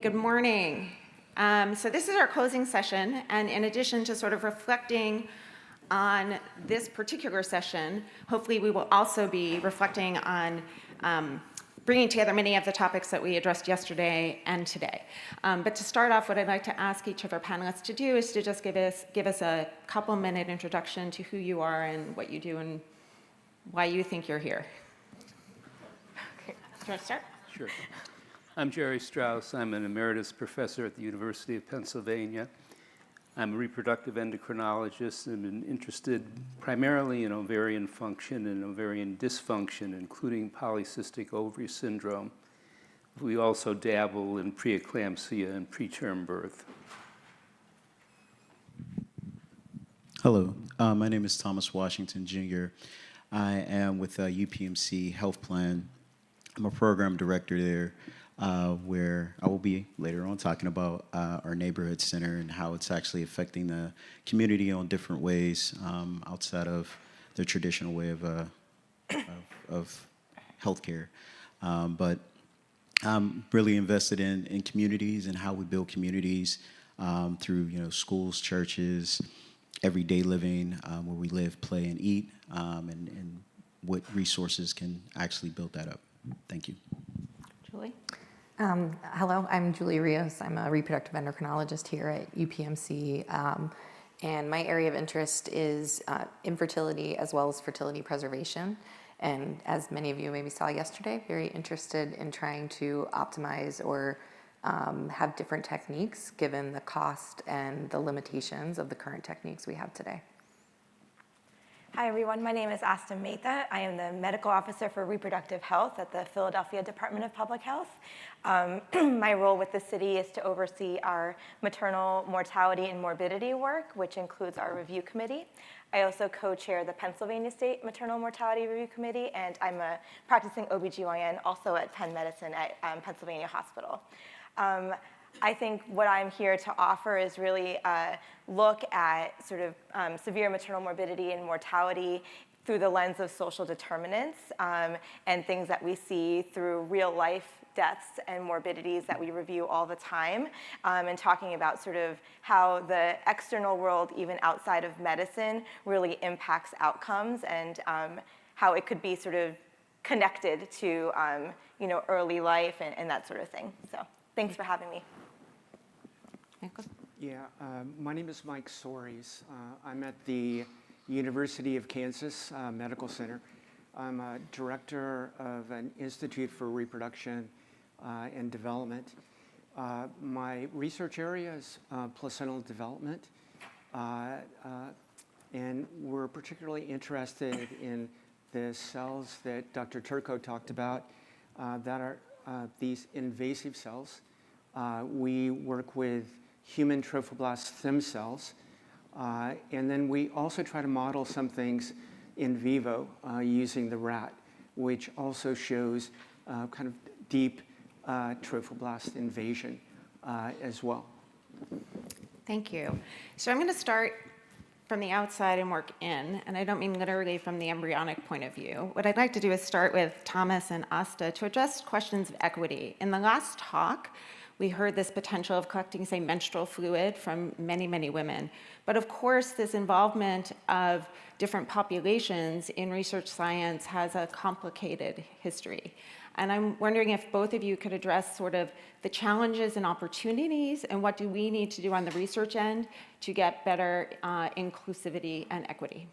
Good morning. So this is our closing session, and in addition to sort of reflecting on this particular session, hopefully we will also be reflecting on bringing together many of the topics that we addressed yesterday and today. But to start off, what I'd like to ask each of our panelists to do is to just give us a couple-minute introduction to who you are and what you do and why you think you're here. Okay, do you want to start? Sure. I'm Jerry Strauss. I'm an emeritus professor at the University of Pennsylvania. I'm a reproductive endocrinologist and been interested primarily in ovarian function and ovarian dysfunction, including polycystic ovary syndrome. We also dabble in preeclampsia and preterm birth. Hello, my name is Thomas Washington Jr. I am with UPMC Health Plan. I'm a program director there. Where I will be later on talking about our neighborhood center and how it's actually affecting the community on different ways outside of the traditional way of healthcare. But I'm really invested in communities and how we build communities through schools, churches, everyday living, where we live, play, and eat, and what resources can actually build that up. Thank you. Julie? Hello, I'm Julie Rios. I'm a reproductive endocrinologist here at UPMC, and my area of interest is infertility as well as fertility preservation. And as many of you maybe saw yesterday, very interested in trying to optimize or have different techniques given the cost and the limitations of the current techniques we have today. Hi everyone, my name is Asta Mehta. I am the Medical Officer for Reproductive Health at the Philadelphia Department of Public Health. My role with the city is to oversee our maternal mortality and morbidity work, which includes our review committee. I also co-chair the Pennsylvania State Maternal Mortality Review Committee, and I'm a practicing OBGYN also at Penn Medicine at Pennsylvania Hospital. I think what I'm here to offer is really look at sort of severe maternal morbidity and mortality through the lens of social determinants and things that we see through real life deaths and morbidities that we review all the time, and talking about sort of how the external world, even outside of medicine, really impacts outcomes and how it could be sort of connected to early life and that sort of thing. So thanks for having me. Yeah, my name is Mike Soares. I'm at the University of Kansas Medical Center. I'm a director of an Institute for Reproduction and Development. My research area is placental development, and we're particularly interested in the cells that Dr. Turco talked about that are these invasive cells. We work with human trophoblast stem cells, and then we also try to model some things in vivo using the rat, which also shows kind of deep trophoblast invasion as well. Thank you. So I'm going to start from the outside and work in, and I don't mean literally from the embryonic point of view. What I'd like to do is start with Thomas and Asta to address questions of equity. In the last talk, we heard this potential of collecting, say, menstrual fluid from many, many women. But of course, this involvement of different populations in research science has a complicated history. And I'm wondering if both of you could address sort of the challenges and opportunities, and what do we need to do on the research end to get better inclusivity and equity?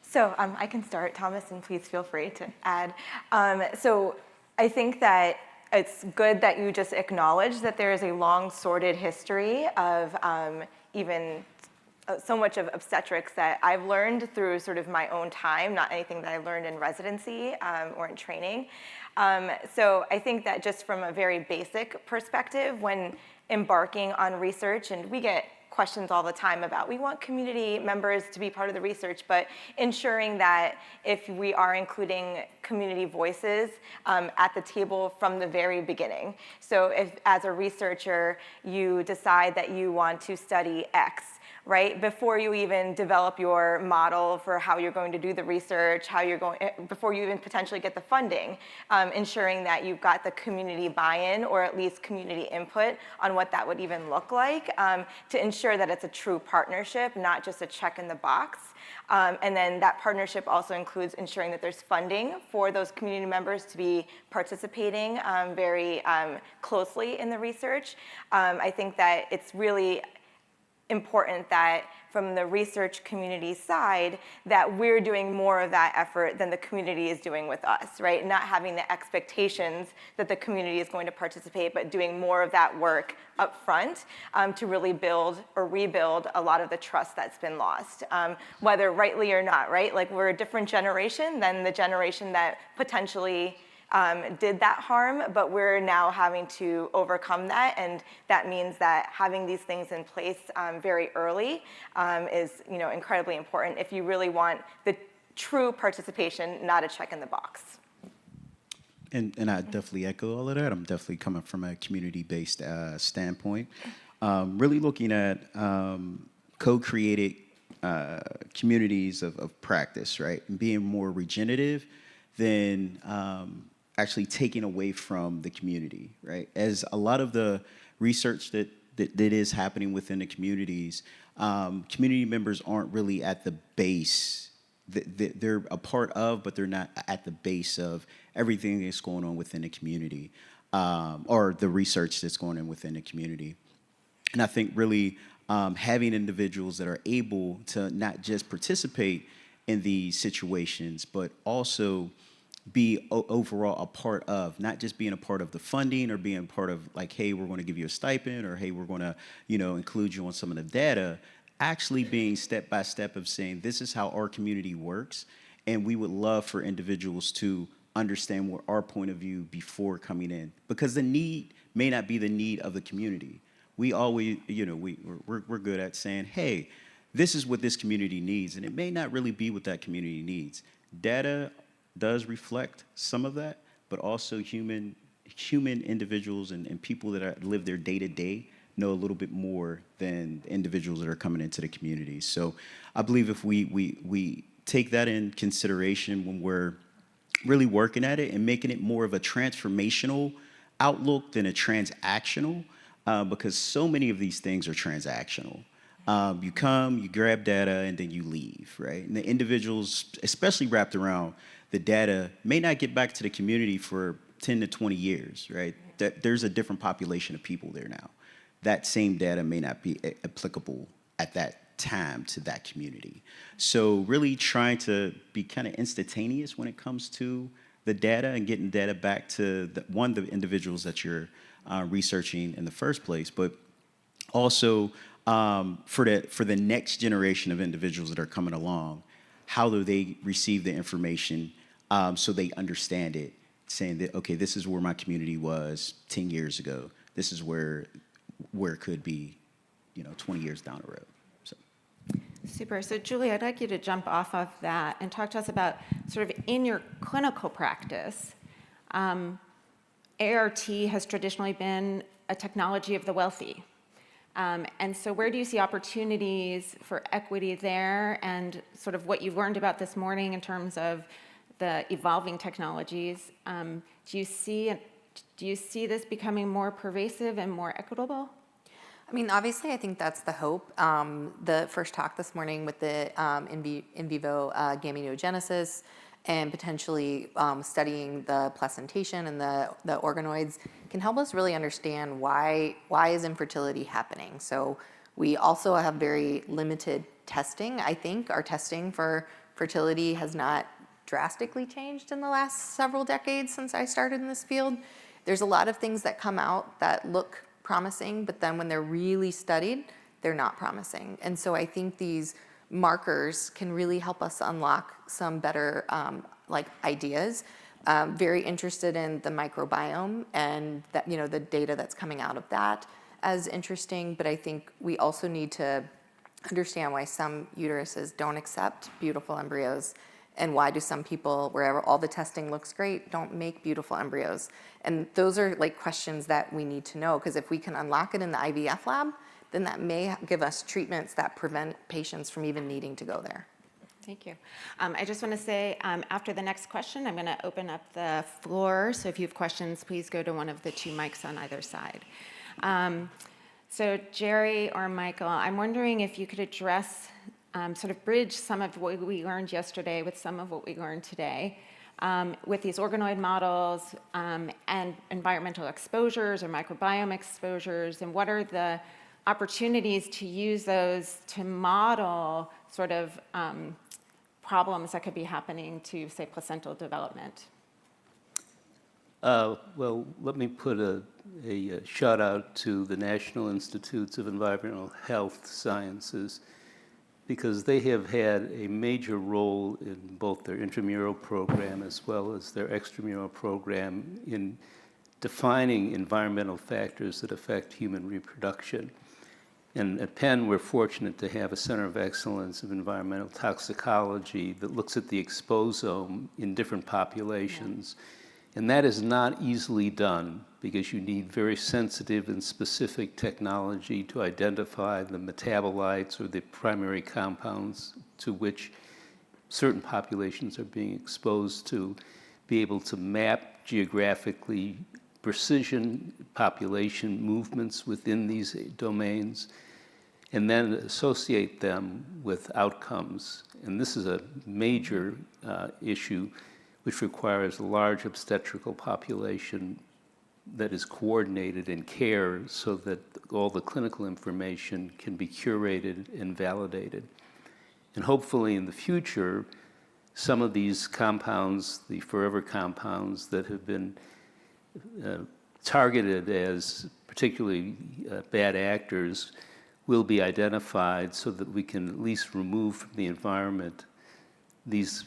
So I can start, Thomas, and please feel free to add. So I think that it's good that you just acknowledge that there is a long, sordid history of even so much of obstetrics that I've learned through sort of my own time, not anything that I learned in residency or in training. So I think that just from a very basic perspective, when embarking on research, and we get questions all the time about, we want community members to be part of the research, but ensuring that if we are including community voices at the table from the very beginning. So if, as a researcher, you decide that you want to study X, right? Before you even develop your model for how you're going to do the research, before you even potentially get the funding, ensuring that you've got the community buy-in or at least community input on what that would even look like, to ensure that it's a true partnership, not just a check in the box. And then that partnership also includes ensuring that there's funding for those community members to be participating very closely in the research. I think that it's really important that from the research community side that we're doing more of that effort than the community is doing with us, right? Not having the expectations that the community is going to participate, but doing more of that work up front to really build or rebuild a lot of the trust that's been lost, whether rightly or not, right? Like, we're a different generation than the generation that potentially did that harm, but we're now having to overcome that, and that means that having these things in place very early is, incredibly important if you really want the true participation, not a check in the box. And I definitely echo all of that. I'm definitely coming from a community-based standpoint, really looking at co-created communities of practice, right, and being more regenerative than actually taking away from the community, right? As a lot of the research that is happening within the communities, community members aren't really at the base. They're a part of, but they're not at the base of everything that's going on within the community, or the research that's going on within the community. And I think really having individuals that are able to not just participate in these situations, but also be overall a part of, not just being a part of the funding or being part of, like, hey, we're going to give you a stipend, or hey, we're going to, include you on some of the data, actually being step by step of saying, this is how our community works, and we would love for individuals to understand what our point of view before coming in, because the need may not be the need of the community. We always, we're good at saying, hey, this is what this community needs, and it may not really be what that community needs. Data does reflect some of that, but also human individuals and people that live their day-to-day know a little bit more than individuals that are coming into the community. So I believe if we take that in consideration when we're really working at it and making it more of a transformational outlook than a transactional, because so many of these things are transactional. You come, you grab data, and then you leave, right? And the individuals, especially wrapped around the data, may not get back to the community for 10 to 20 years, right? That there's a different population of people there now. That same data may not be applicable at that time to that community. So really trying to be kind of instantaneous when it comes to the data and getting data back to the individuals that you're researching in the first place, but also for the next generation of individuals that are coming along, how do they receive the information so they understand it, saying that, okay, this is where my community was 10 years ago. This is where it could be, 20 years down the road. So. Super. So Julie, I'd like you to jump off of that and talk to us about sort of in your clinical practice. ART has traditionally been a technology of the wealthy. And so where do you see opportunities for equity there, and sort of what you've learned about this morning in terms of the evolving technologies? Do you see this becoming more pervasive and more equitable? I mean, obviously, I think that's the hope. The first talk this morning with the in vivo gametogenesis and potentially studying the placentation and the organoids can help us really understand why is infertility happening. So we also have very limited testing. I think our testing for fertility has not drastically changed in the last several decades since I started in this field. There's a lot of things that come out that look promising, but then when they're really studied, they're not promising. And so I think these markers can really help us unlock some better ideas. Very interested in the microbiome and that, the data that's coming out of that as interesting, but I think we also need to understand why some uteruses don't accept beautiful embryos, and why do some people, wherever all the testing looks great, don't make beautiful embryos. And those are questions that we need to know, because if we can unlock it in the IVF lab, then that may give us treatments that prevent patients from even needing to go there. Thank you. I just want to say, after the next question, I'm going to open up the floor. So if you have questions, please go to one of the two mics on either side. So Jerry or Michael, I'm wondering if you could address, sort of bridge some of what we learned yesterday with some of what we learned today with these organoid models and environmental exposures or microbiome exposures, and what are the opportunities to use those to model sort of problems that could be happening to, say, placental development? Well, let me put a shout out to the National Institutes of Environmental Health Sciences, because they have had a major role in both their intramural program as well as their extramural program in defining environmental factors that affect human reproduction. And at Penn, we're fortunate to have a Center of Excellence of Environmental Toxicology that looks at the exposome in different populations. And that is not easily done because you need very sensitive and specific technology to identify the metabolites or the primary compounds to which certain populations are being exposed to, be able to map geographically precision population movements within these domains, and then associate them with outcomes. And this is a major issue which requires a large obstetrical population that is coordinated in care so that all the clinical information can be curated and validated. And hopefully in the future, some of these compounds, the forever compounds that have been targeted as particularly bad actors, will be identified so that we can at least remove from the environment these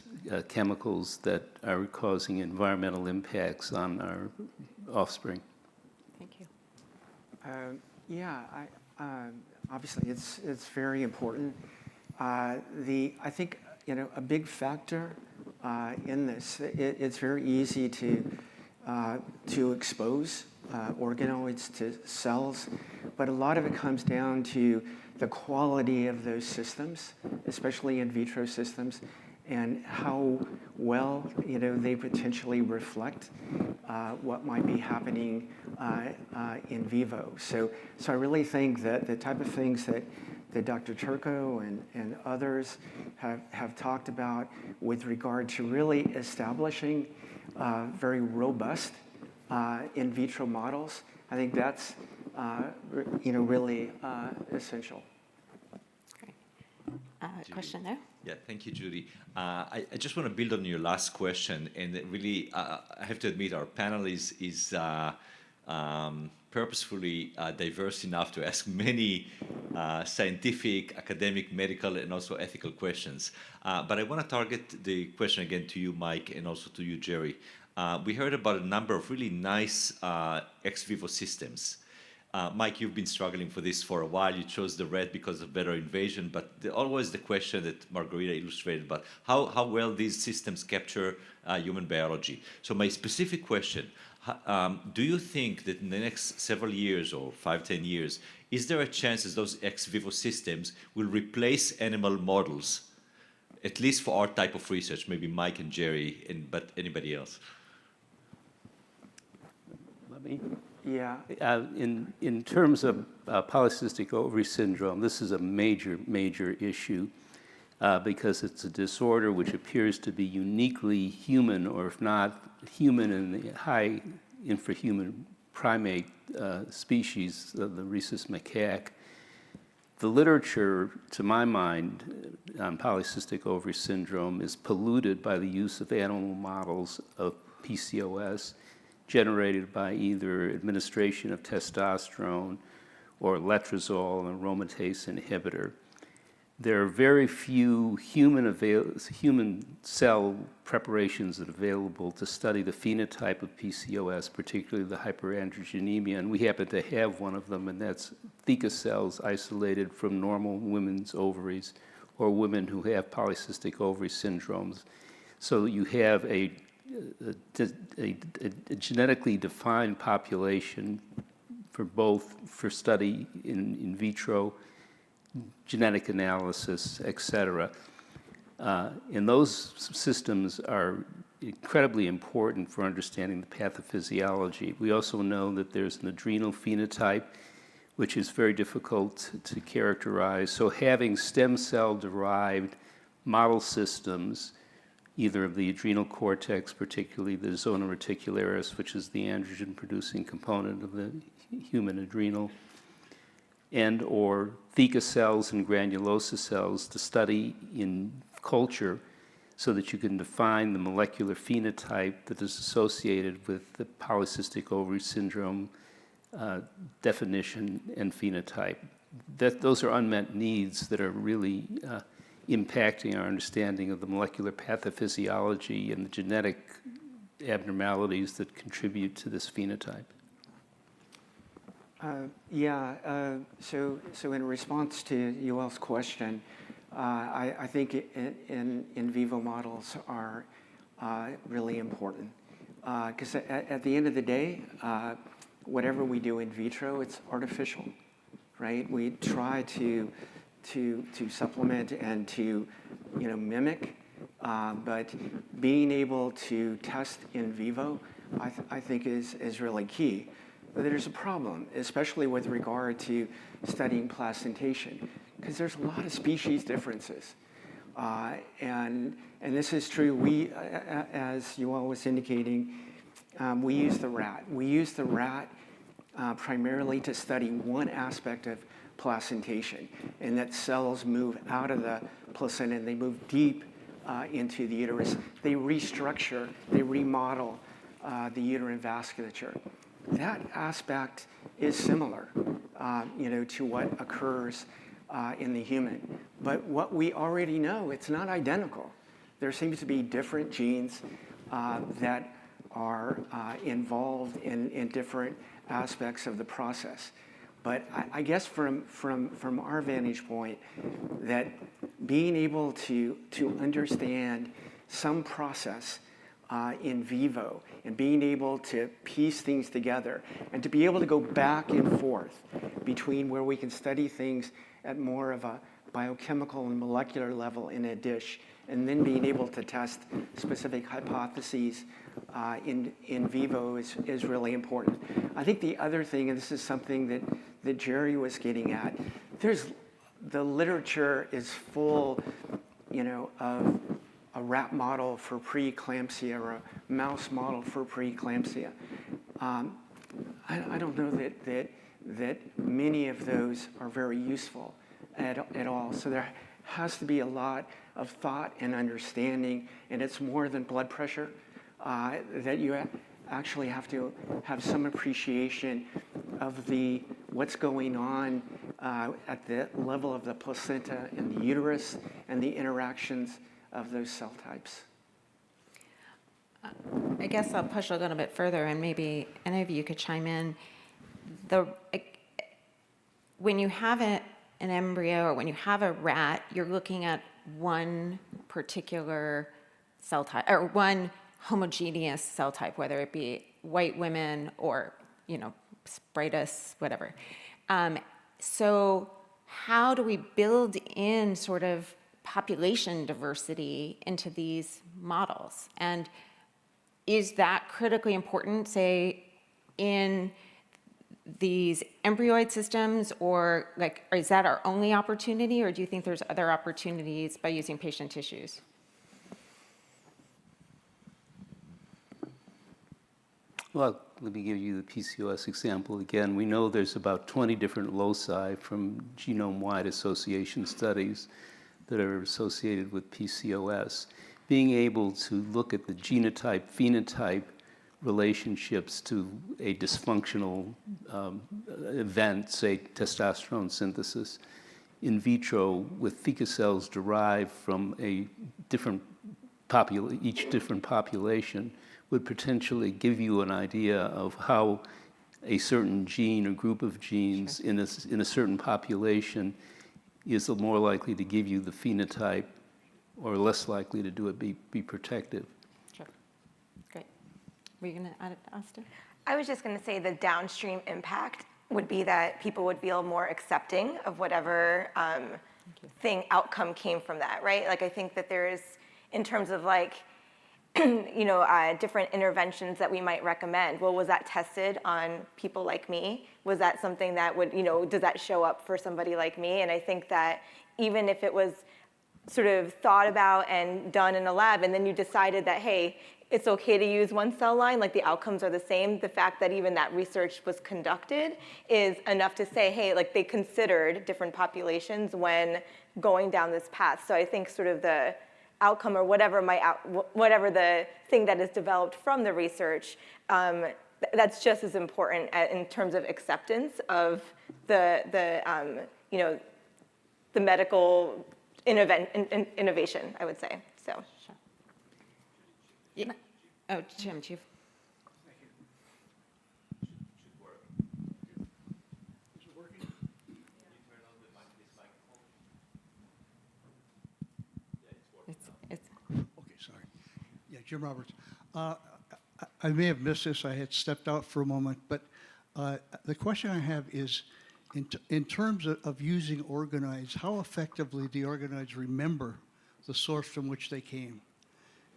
chemicals that are causing environmental impacts on our offspring. Thank you. Obviously it's very important. I think a big factor in this, it's very easy to expose organoids to cells, but a lot of it comes down to the quality of those systems, especially in vitro systems, and how well they potentially reflect what might be happening in vivo. So I really think that the type of things that Dr. Turco and others have talked about with regard to really establishing very robust in vitro models, I think that's really essential. Great. Question there? Yeah, thank you, Judy. I just want to build on your last question, and really, I have to admit, our panel is purposefully diverse enough to ask many scientific, academic, medical, and also ethical questions. But I want to target the question again to you, Mike, and also to you, Jerry. We heard about a number of really nice ex vivo systems. Mike, you've been struggling for this for a while. You chose the red because of better invasion, but always the question that Margarita illustrated about how well these systems capture human biology. So my specific question, do you think that in the next several years or 5-10 years, is there a chance that those ex vivo systems will replace animal models, at least for our type of research, maybe Mike and Jerry, but anybody else? Let me. Yeah. In terms of polycystic ovary syndrome, this is a major issue because it's a disorder which appears to be uniquely human, or if not human in the high infrahuman primate species of the rhesus macaque. The literature, to my mind, on polycystic ovary syndrome is polluted by the use of animal models of PCOS generated by either administration of testosterone or letrozole, an aromatase inhibitor. There are very few human cell preparations that are available to study the phenotype of PCOS, particularly the hyperandrogenemia, and we happen to have one of them, and that's theca cells isolated from normal women's ovaries or women who have polycystic ovary syndromes. So you have a genetically defined population for both for study in vitro, genetic analysis, et cetera. And those systems are incredibly important for understanding the pathophysiology. We also know that there's an adrenal phenotype, which is very difficult to characterize. So having stem cell-derived model systems, either of the adrenal cortex, particularly the zona reticularis, which is the androgen-producing component of the human adrenal, and or theca cells and granulosa cells to study in culture so that you can define the molecular phenotype that is associated with the polycystic ovary syndrome definition and phenotype. Those are unmet needs that are really impacting our understanding of the molecular pathophysiology and the genetic abnormalities that contribute to this phenotype. So in response to Yoel's question, I think in vivo models are really important because at the end of the day, whatever we do in vitro, it's artificial, right? We try to supplement and to mimic, but being able to test in vivo, I think is really key. But there's a problem, especially with regard to studying placentation, because there's a lot of species differences. And this is true. We, as Yoel was indicating, we use the rat. We use the rat primarily to study one aspect of placentation, and that cells move out of the placenta and they move deep into the uterus. They restructure, they remodel the uterine vasculature. That aspect is similar, to what occurs in the human. But what we already know, it's not identical. There seems to be different genes that are involved in different aspects of the process. But I guess from our vantage point, that being able to understand some process in vivo and being able to piece things together and to be able to go back and forth between where we can study things at more of a biochemical and molecular level in a dish, and then being able to test specific hypotheses in vivo is really important. I think the other thing, and this is something that Jerry was getting at, the literature is full, of a rat model for preeclampsia or a mouse model for preeclampsia. I don't know that many of those are very useful at all. So there has to be a lot of thought and understanding, and it's more than blood pressure, that you actually have to have some appreciation of what's going on at the level of the placenta and the uterus and the interactions of those cell types. I guess I'll push a little bit further, and maybe any of you could chime in. When you have an embryo or when you have a rat, you're looking at one particular cell type or one homogeneous cell type, whether it be white women or spritus, whatever. So how do we build in sort of population diversity into these models? And is that critically important, say, in these embryoid systems, or is that our only opportunity, or do you think there's other opportunities by using patient tissues? Well, let me give you the PCOS example again. We know there's about 20 different loci from genome-wide association studies that are associated with PCOS. Being able to look at the genotype-phenotype relationships to a dysfunctional event, say testosterone synthesis, in vitro with theca cells derived from each different population would potentially give you an idea of how a certain gene or group of genes in a certain population is more likely to give you the phenotype or less likely to do it be protective. Sure. Great. Were you going to add it, Asta? I was just going to say the downstream impact would be that people would feel more accepting of whatever outcome came from that, right? Like I think that there is, in terms of like, different interventions that we might recommend. Well, was that tested on people like me? Was that something that would, does that show up for somebody like me? And I think that even if it was sort of thought about and done in a lab, and then you decided that, hey, it's okay to use one cell line, like the outcomes are the same, the fact that even that research was conducted is enough to say, hey, like they considered different populations when going down this path. So I think sort of the outcome or whatever the thing that is developed from the research, that's just as important in terms of acceptance of the medical innovation, I would say. So. Yeah. Oh, Jim, Chief. Okay, sorry. Yeah, Jim Roberts. I may have missed this. I had stepped out for a moment, but the question I have is, in terms of using organoids, how effectively do the organoids remember the source from which they came?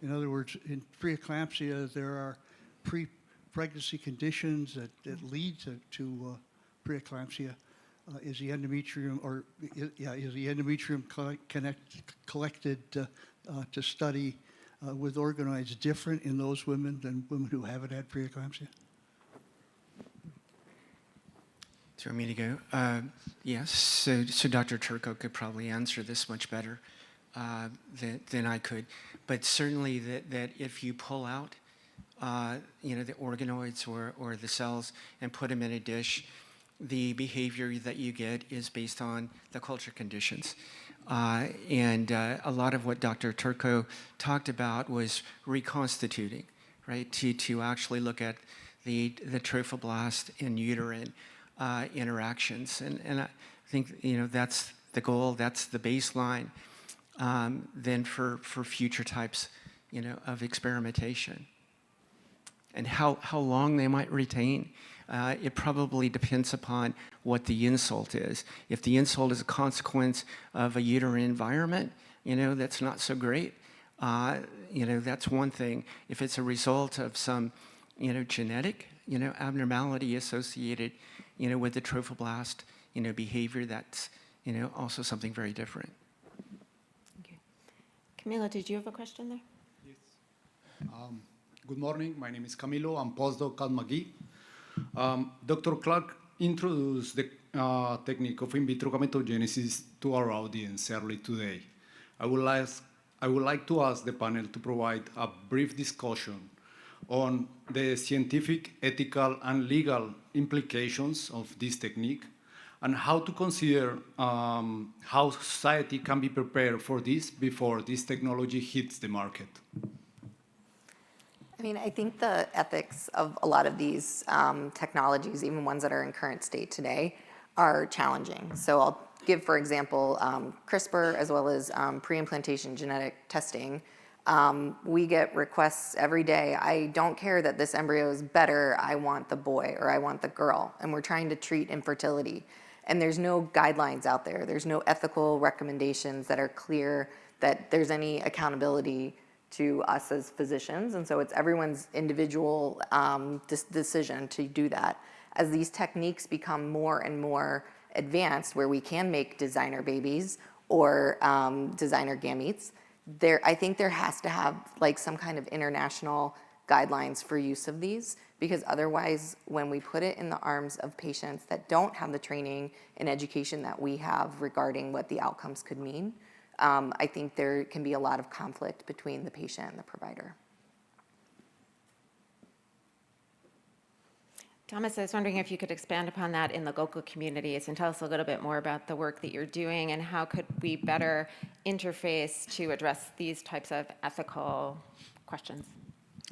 In other words, in preeclampsia, there are pre-pregnancy conditions that lead to preeclampsia. Is the endometrium collected to study with organoids different in those women than women who haven't had preeclampsia? Do you want me to go? Yes. So Dr. Turco could probably answer this much better than I could. But certainly that if you pull out, the organoids or the cells and put them in a dish, the behavior that you get is based on the culture conditions. And a lot of what Dr. Turco talked about was reconstituting, right? To actually look at the trophoblast and uterine interactions. And I think, that's the goal, that's the baseline then for future types, of experimentation. And how long they might retain, it probably depends upon what the insult is. If the insult is a consequence of a uterine environment, that's not so great. That's one thing. If it's a result of some, genetic, abnormality associated, with the trophoblast, behavior, that's, also something very different. Okay. Camilo, did you have a question there? Good morning. My name is Camilo. I'm postdoc at Magee. Dr. Clark introduced the technique of in vitro gametogenesis to our audience early today. I would like to ask the panel to provide a brief discussion on the scientific, ethical, and legal implications of this technique, and how to consider how society can be prepared for this before this technology hits the market. I mean, I think the ethics of a lot of these technologies, even ones that are in current state today, are challenging. So I'll give, for example, CRISPR as well as pre-implantation genetic testing. We get requests every day. I don't care that this embryo is better. I want the boy or I want the girl. And we're trying to treat infertility. And there's no guidelines out there. There's no ethical recommendations that are clear that there's any accountability to us as physicians. And so it's everyone's individual decision to do that. As these techniques become more and more advanced, where we can make designer babies or designer gametes, I think there has to have like some kind of international guidelines for use of these, because otherwise when we put it in the arms of patients that don't have the training and education that we have regarding what the outcomes could mean, I think there can be a lot of conflict between the patient and the provider. Thomas, I was wondering if you could expand upon that in the local communities and tell us a little bit more about the work that you're doing and how could we better interface to address these types of ethical questions.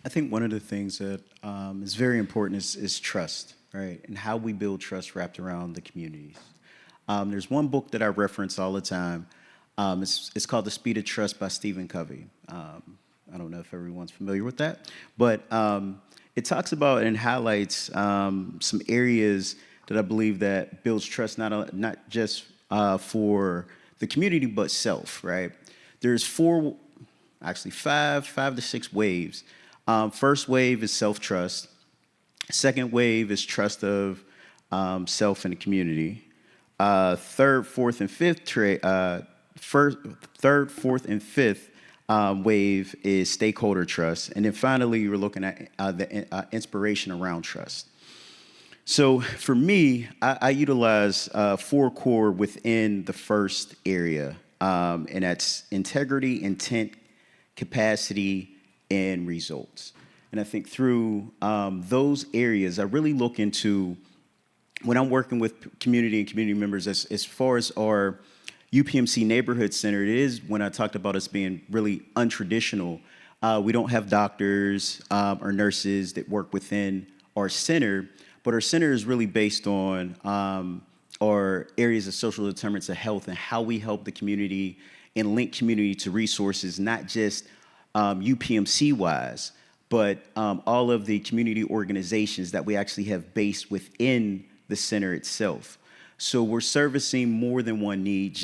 I think one of the things that is very important is trust, right? And how we build trust wrapped around the communities. There's one book that I reference all the time. It's called The Speed of Trust by Stephen Covey. I don't know if everyone's familiar with that, but it talks about and highlights some areas that I believe that builds trust not just for the community, but self, right? There's five to six waves. First wave is self-trust. Second wave is trust of self and the community. Third, fourth, and fifth wave is stakeholder trust. And then finally, we're looking at the inspiration around trust. So for me, I utilize 4 core within the first area, and that's integrity, intent, capacity, and results. And I think through those areas, I really look into, when I'm working with community and community members, as far as our UPMC neighborhood center, it is when I talked about us being really untraditional. We don't have doctors or nurses that work within our center, but our center is really based on our areas of social determinants of health and how we help the community and link community to resources, not just UPMC-wise, but all of the community organizations that we actually have based within the center itself. So we're servicing more than one need,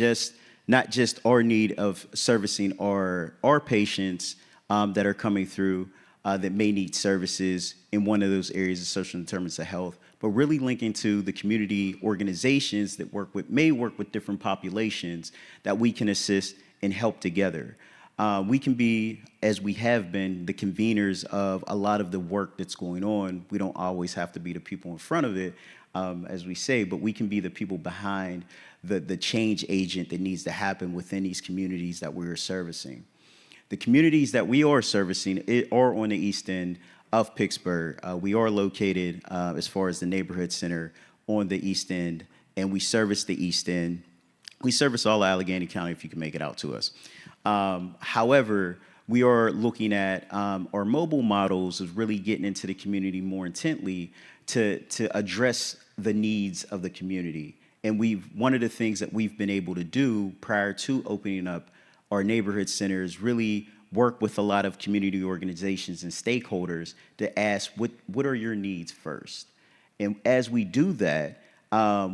not just our need of servicing our patients that are coming through that may need services in one of those areas of social determinants of health, but really linking to the community organizations that may work with different populations that we can assist and help together. We can be, as we have been, the conveners of a lot of the work that's going on. We don't always have to be the people in front of it, as we say, but we can be the people behind the change agent that needs to happen within these communities that we're servicing. The communities that we are servicing are on the east end of Pittsburgh. We are located, as far as the neighborhood center, on the east end, and we service the east end. We service all of Allegheny County, if you can make it out to us. However, we are looking at our mobile models of really getting into the community more intently to address the needs of the community. And one of the things that we've been able to do prior to opening up our neighborhood centers, really work with a lot of community organizations and stakeholders to ask, what are your needs first? And as we do that,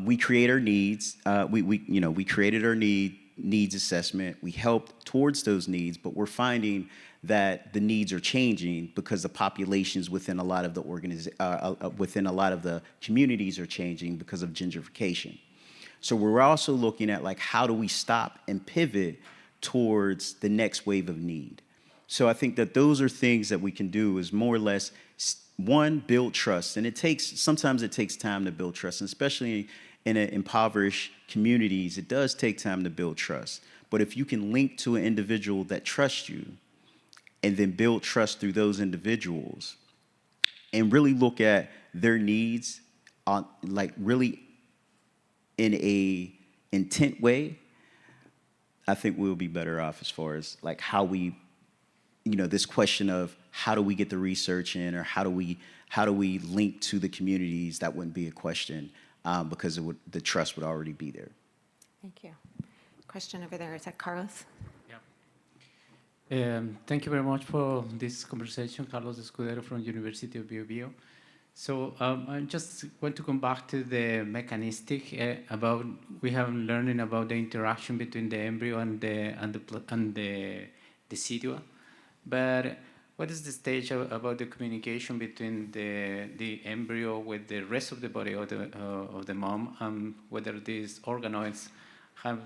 we create our needs. We created our needs assessment. We helped towards those needs, but we're finding that the needs are changing because the populations within a lot of the within a lot of the communities are changing because of gentrification. So we're also looking at, like, how do we stop and pivot towards the next wave of need? So I think that those are things that we can do, is more or less, one, build trust. And sometimes it takes time to build trust, and especially in impoverished communities, it does take time to build trust. But if you can link to an individual that trusts you and then build trust through those individuals and really look at their needs on, like, really in a intent way, I think we'll be better off as far as, like, how we, this question of how do we get the research in, or how do we link to the communities, that wouldn't be a question, because the trust would already be there. Thank you. Question over there, is that Carlos? Yeah. Thank you very much for this conversation, Carlos Escudero from University of Bio Bio. So I just want to come back to the mechanistic about, we have learning about the interaction between the embryo and the decidua, but what is the stage about the communication between the embryo with the rest of the body of the mom, and whether these organoids have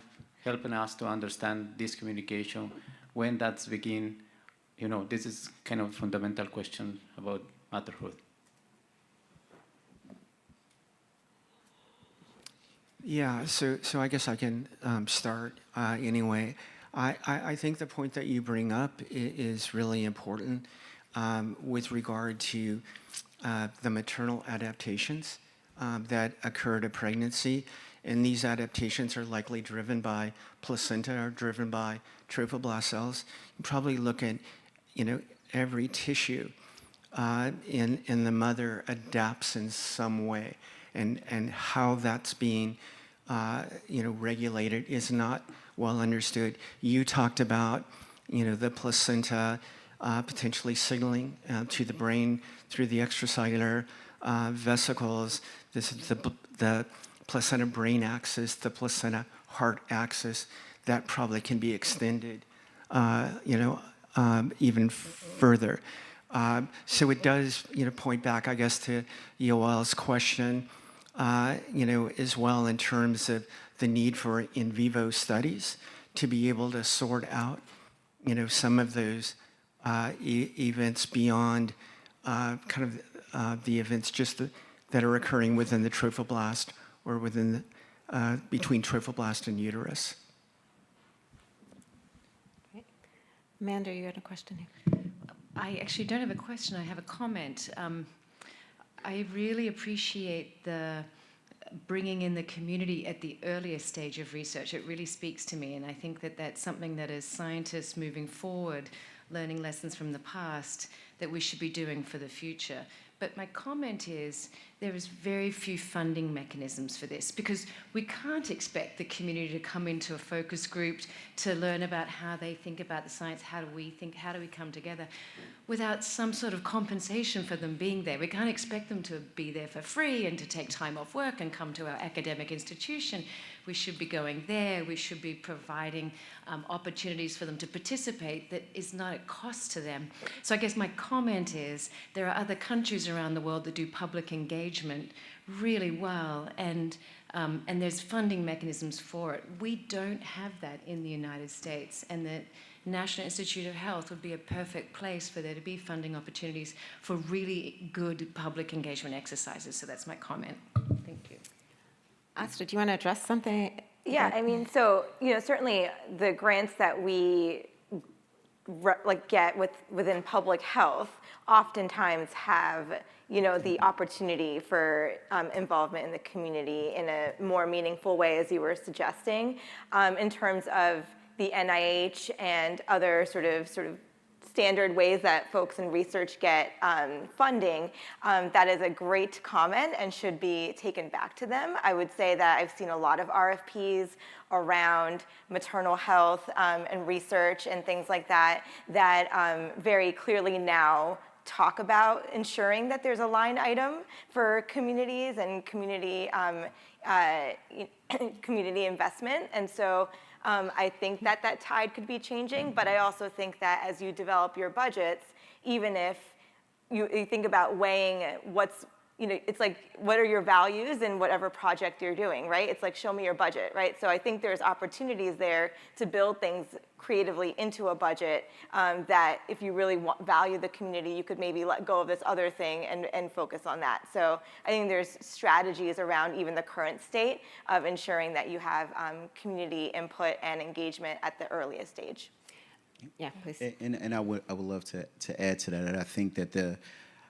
helping us to understand this communication, when that's begin? This is kind of a fundamental question about motherhood. Yeah, so I guess I can start anyway. I think the point that you bring up is really important with regard to the maternal adaptations that occur to pregnancy. And these adaptations are likely driven by placenta or driven by trophoblast cells. You probably look at, every tissue in the mother adapts in some way. And how that's being, regulated is not well understood. You talked about, the placenta potentially signaling to the brain through the extracellular vesicles, this is the placenta brain axis, the placenta heart axis, that probably can be extended, even further. So it does, point back, I guess, to Yoel's question, as well in terms of the need for in vivo studies to be able to sort out, some of those events beyond the events just that are occurring within the trophoblast or within between trophoblast and uterus. Amanda, you had a question here. I actually don't have a question, I have a comment. I really appreciate the bringing in the community at the earliest stage of research. It really speaks to me, and I think that that's something that as scientists moving forward, learning lessons from the past, that we should be doing for the future. But my comment is there is very few funding mechanisms for this, because we can't expect the community to come into a focus group to learn about how they think about the science, how do we think, how do we come together, without some sort of compensation for them being there. We can't expect them to be there for free and to take time off work and come to our academic institution. We should be going there. We should be providing opportunities for them to participate that is not at cost to them. So I guess my comment is there are other countries around the world that do public engagement really well, and there's funding mechanisms for it. We don't have that in the United States, and the National Institute of Health would be a perfect place for there to be funding opportunities for really good public engagement exercises. So that's my comment. Thank you. Asta, do you want to address something? Yeah, I mean, so, certainly the grants that we get within public health oftentimes have, the opportunity for involvement in the community in a more meaningful way, as you were suggesting, in terms of the NIH and other sort of standard ways that folks in research get funding. That is a great comment and should be taken back to them. I would say that I've seen a lot of RFPs around maternal health and research and things like that, that very clearly now talk about ensuring that there's a line item for communities and community community investment. And so I think that tide could be changing, but I also think that as you develop your budgets, even if you think about weighing what's, it's like, what are your values in whatever project you're doing, right? It's like, show me your budget, right? So I think there's opportunities there to build things creatively into a budget that if you really value the community, you could maybe let go of this other thing and focus on that. So I think there's strategies around even the current state of ensuring that you have community input and engagement at the earliest stage. Yeah, please. And I would love to add to that. And I think that the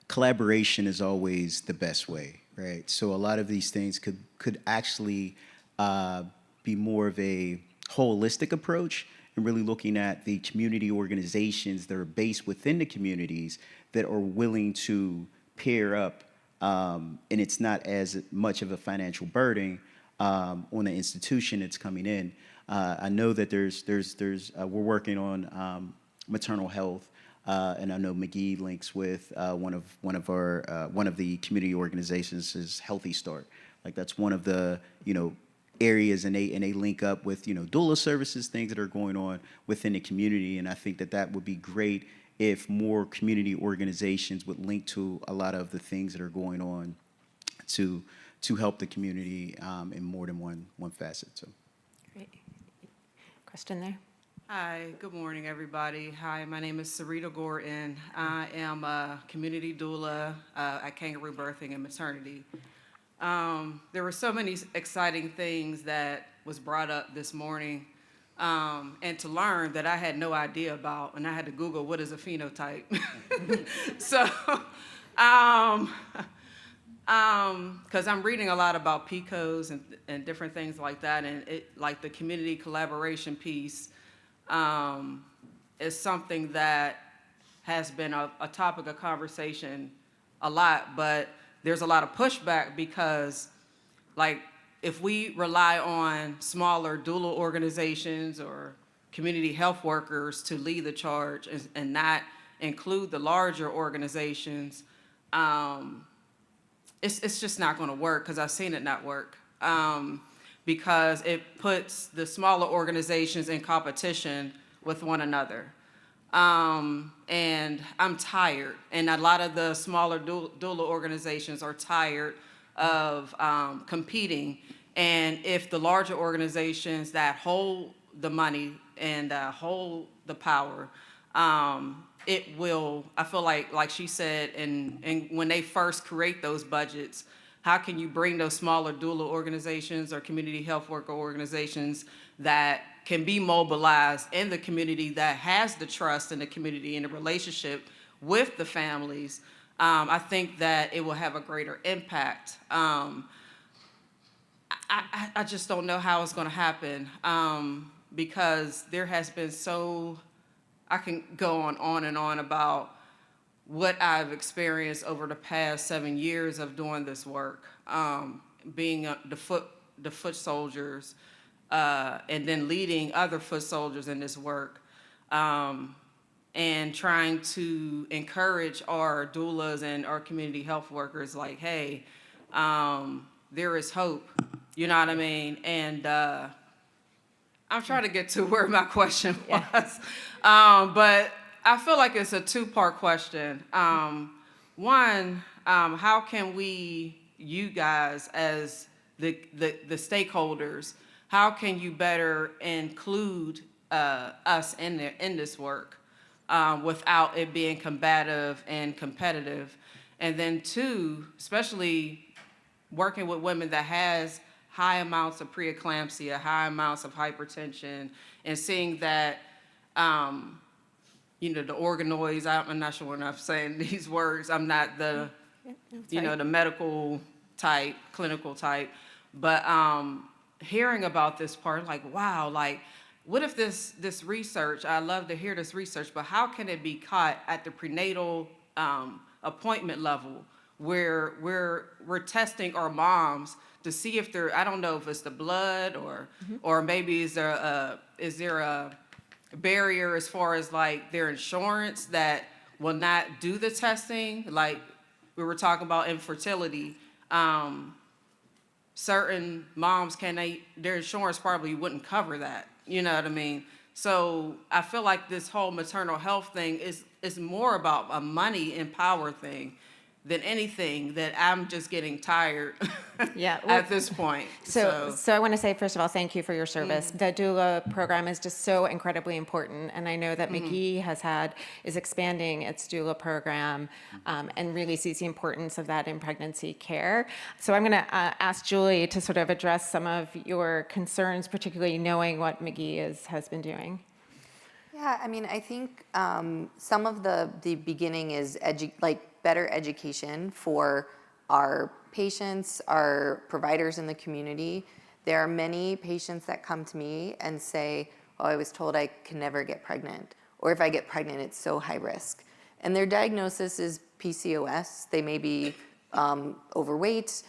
collaboration is always the best way, right? So a lot of these things could actually be more of a holistic approach and really looking at the community organizations that are based within the communities that are willing to pair up, and it's not as much of a financial burden on the institution that's coming in. I know that we're working on maternal health. And I know Magee links with one of the community organizations is Healthy Start. Like that's one of the areas, and they link up with doula services, things that are going on within the community. And I think that would be great if more community organizations would link to a lot of the things that are going on to help the community in more than one facet. So, Great. Question there. Hi, good morning, everybody. Hi, my name is Sarita Gordon. I am a community doula at Kangaroo Birthing and Maternity. There were so many exciting things that was brought up this morning, and to learn that I had no idea about, and I had to Google what is a phenotype. So, because I'm reading a lot about PICOs and different things like that, and like the community collaboration piece is something that has been a topic of conversation a lot, but there's a lot of pushback because, like, if we rely on smaller doula organizations or community health workers to lead the charge and not include the larger organizations, it's just not going to work because I've seen it not work. Because it puts the smaller organizations in competition with one another. And I'm tired, and a lot of the smaller doula organizations are tired of competing. And if the larger organizations that hold the money and hold the power, it will, I feel like she said, and when they first create those budgets, how can you bring those smaller doula organizations or community health worker organizations that can be mobilized in the community, that has the trust in the community and the relationship with the families? I think that it will have a greater impact. I just don't know how it's going to happen, because there has been I can go on and on about what I've experienced over the past 7 years of doing this work, being the foot soldiers, and then leading other foot soldiers in this work, and trying to encourage our doulas and our community health workers, like, hey, there is hope, you know what I mean? And I'm trying to get to where my question was, but I feel like it's a two-part question. One, how can we, you guys as the stakeholders, how can you better include us in this work without it being combative and competitive? And then two, especially working with women that has high amounts of preeclampsia, high amounts of hypertension, and seeing that, the organoids, I'm not sure when I'm saying these words, I'm not the, the medical type, clinical type, but hearing about this part, like, wow, like, what if this research, I love to hear this research, but how can it be caught at the prenatal appointment level, where we're testing our moms to see if they're, I don't know if it's the blood or maybe is there a barrier as far as like their insurance that will not do the testing? Like we were talking about infertility, certain moms their insurance probably wouldn't cover that, you know what I mean? So I feel like this whole maternal health thing is more about a money and power thing than anything, that I'm just getting tired at this point. So I want to say, first of all, thank you for your service. The doula program is just so incredibly important. And I know that Magee is expanding its doula program and really sees the importance of that in pregnancy care. So I'm going to ask Julie to sort of address some of your concerns, particularly knowing what Magee has been doing. Yeah, I mean, I think some of the beginning is better education for our patients, our providers in the community. There are many patients that come to me and say, oh, I was told I can never get pregnant, or if I get pregnant, it's so high risk. And their diagnosis is PCOS. They may be overweight,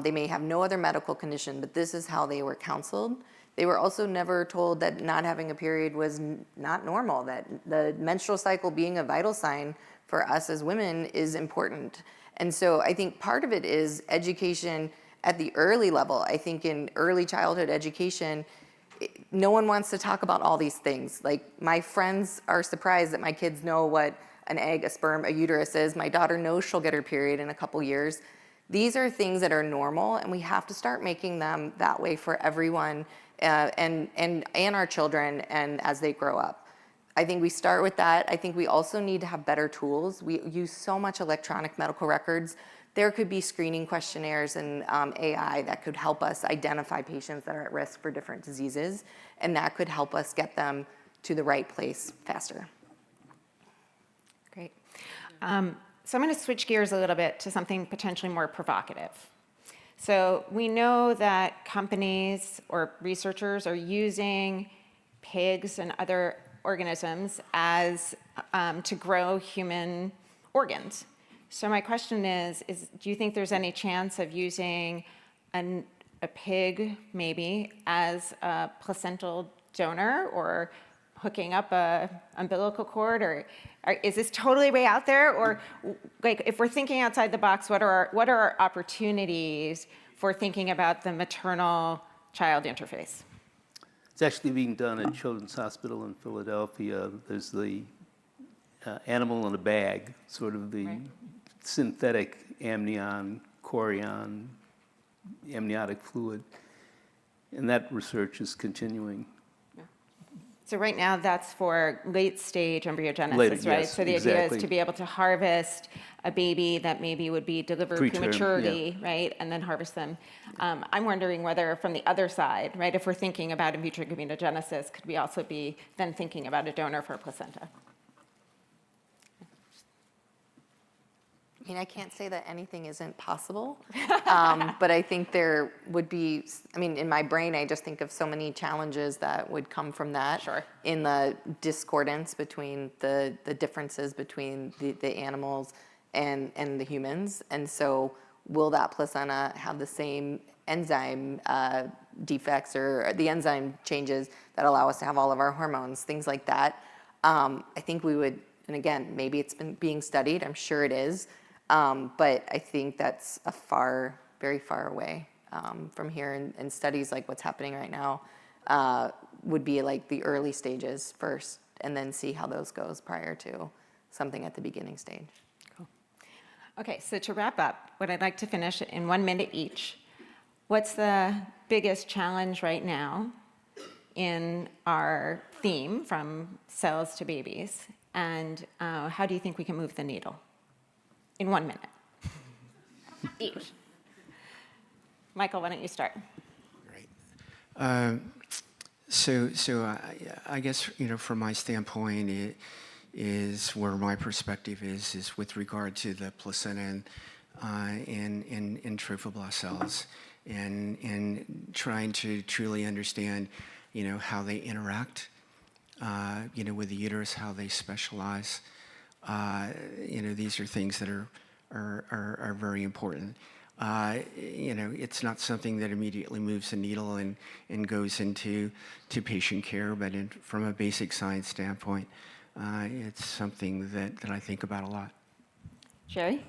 they may have no other medical condition, but this is how they were counseled. They were also never told that not having a period was not normal, that the menstrual cycle being a vital sign for us as women is important. And so I think part of it is education at the early level. I think in early childhood education, no one wants to talk about all these things. Like my friends are surprised that my kids know what an egg, a sperm, a uterus is. My daughter knows she'll get her period in a couple years. These are things that are normal, and we have to start making them that way for everyone and our children and as they grow up. I think we start with that. I think we also need to have better tools. We use so much electronic medical records. There could be screening questionnaires and AI that could help us identify patients that are at risk for different diseases, and that could help us get them to the right place faster. Great. So I'm going to switch gears a little bit to something potentially more provocative. So we know that companies or researchers are using pigs and other organisms as to grow human organs. So my question is do you think there's any chance of using a pig maybe as a placental donor or hooking up a umbilical cord, or is this totally way out there? Or like, if we're thinking outside the box, what are our opportunities for thinking about the maternal-child interface? It's actually being done at Children's Hospital in Philadelphia. There's the animal in a bag, sort of the synthetic amnion, chorion, amniotic fluid. And that research is continuing. So right now, that's for late-stage embryogenesis, Later, right? yes, So the idea exactly. is to be able to harvest a baby that maybe would be delivered Preterm, prematurely, right? And then harvest them. I'm wondering whether from the other side, right, if we're thinking about in vitro gametogenesis, could we also be then thinking about a donor for a placenta? I mean, I can't say that anything isn't possible, but I think there would be, I mean, in my brain, I just think of so many challenges that would come from that. Sure. In the discordance between the differences between the animals and the humans. And so will that placenta have the same enzyme defects or the enzyme changes that allow us to have all of our hormones, things like that. I think we would, and again, maybe it's been being studied, I'm sure it is, but I think that's very far away from here. And studies like what's happening right now would be like the early stages first, and then see how those goes prior to something at the beginning stage. Cool. Okay, so to wrap up, what I'd like to finish in 1 minute each. What's the biggest challenge right now in our theme from cells to babies? And how do you think we can move the needle? In 1 minute. Each. Michael, why don't you start? Great. So I guess, from my standpoint, it is where my perspective is with regard to the placenta and trophoblast cells, and trying to truly understand, how they interact, with the uterus, how they specialize. These are things that are very important. It's not something that immediately moves the needle and goes into patient care, but from a basic science standpoint, it's something that I think about a lot. Sherry?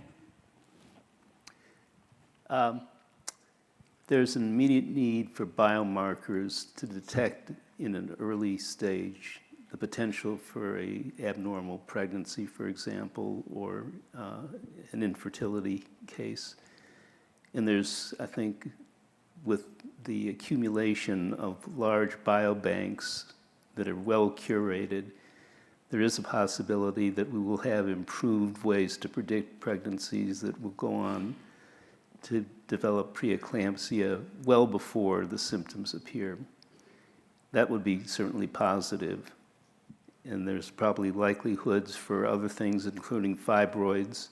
There's an immediate need for biomarkers to detect in an early stage the potential for a abnormal pregnancy, for example, or an infertility case. And there's, I think, with the accumulation of large biobanks that are well curated, there is a possibility that we will have improved ways to predict pregnancies that will go on to develop preeclampsia well before the symptoms appear. That would be certainly positive. And there's probably likelihoods for other things, including fibroids,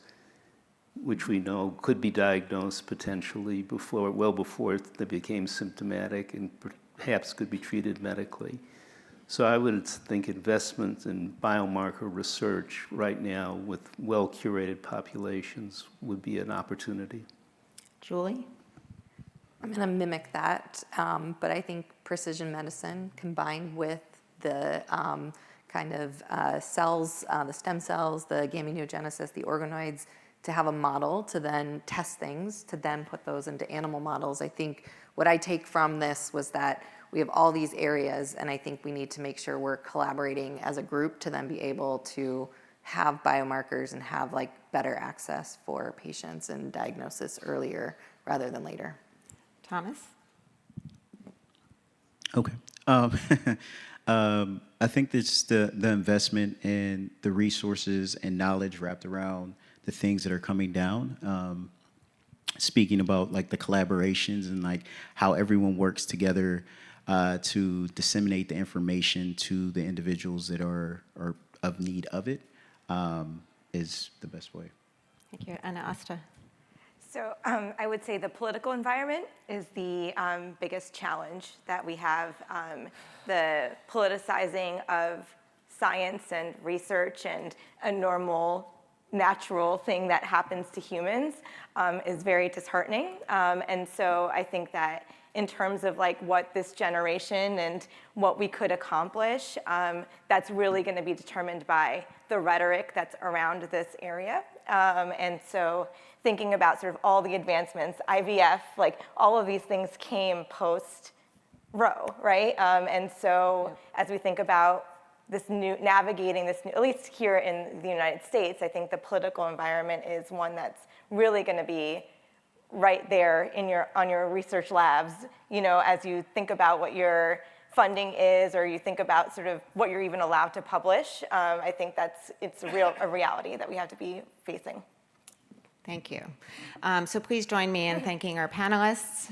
which we know could be diagnosed potentially well before they became symptomatic, and perhaps could be treated medically. So I would think investment in biomarker research right now with well-curated populations would be an opportunity. Julie? I'm going to mimic that, but I think precision medicine combined with the kind of cells, the stem cells, the gametogenesis, the organoids, to have a model to then test things, to then put those into animal models. I think what I take from this was that we have all these areas, and I think we need to make sure we're collaborating as a group to then be able to have biomarkers and have better access for patients and diagnosis earlier rather than later. Thomas? Okay. I think that's the investment in the resources and knowledge wrapped around the things that are coming down. Speaking about the collaborations and how everyone works together to disseminate the information to the individuals that are of need of it is the best way. Thank you. Anna Asta? So I would say the political environment is the biggest challenge that we have. The politicizing of science and research and a normal, natural thing that happens to humans is very disheartening. And so I think that in terms of like what this generation and what we could accomplish, that's really going to be determined by the rhetoric that's around this area. And so thinking about sort of all the advancements, IVF, like all of these things came post Roe, right? And so as we think about this new, navigating this new, at least here in the United States, I think the political environment is one that's really going to be right there in on your research labs, you know, as you think about what your funding is, or you think about sort of what you're even allowed to publish. I think it's a reality that we have to be facing. Thank you. So please join me in thanking our panelists.